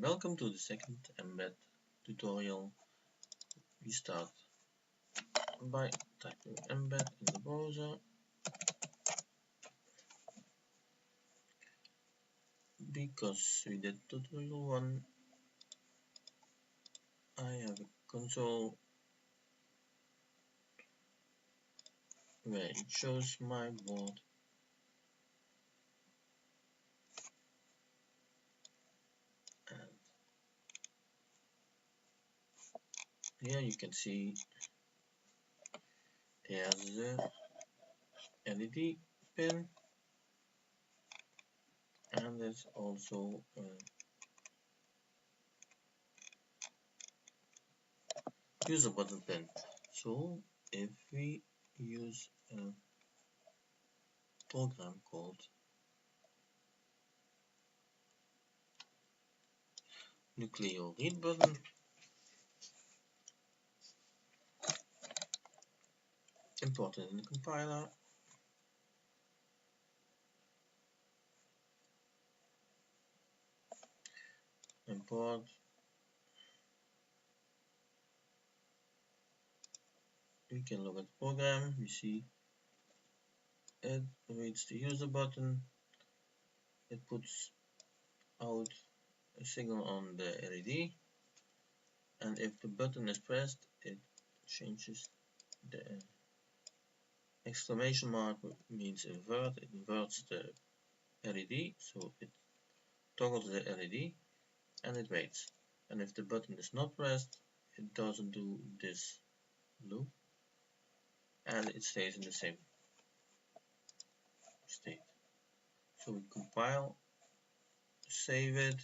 Welcome to the second MBED tutorial. We start by typing MBED in the browser. Because we did tutorial 1, I have a console where it shows my board. And here you can see there's the LED pin, and there's also a user button pin. So if we use a program called Nucleo read button, import it in the compiler, import, we can look at the program, we see it reads the user button, it puts out a signal on the LED, and if the button is pressed, it changes the exclamation mark means invert, it inverts the LED, so it toggles the LED and it waits. And if the button is not pressed, it doesn't do this loop and it stays in the same state. So we compile, save it,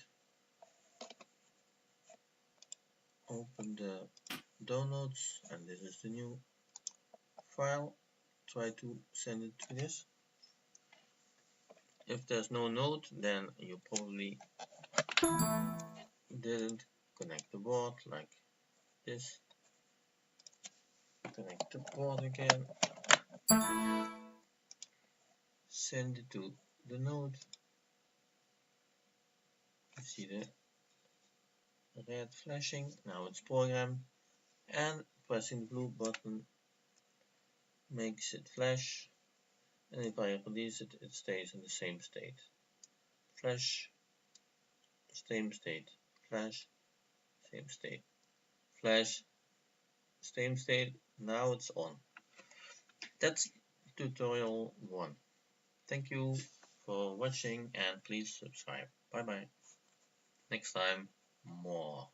open the downloads, and this is the new file. Try to send it to this. If there's no node, then you probably didn't connect the board like this. Connect the board again, send it to the node. You see the red flashing, now it's programmed, and pressing the blue button makes it flash, and if I release it, it stays in the same state. Flash, same state, flash, same state, flash, same state. Now it's on. That's tutorial 1. Thank you for watching and please subscribe. Bye bye. Next time, more.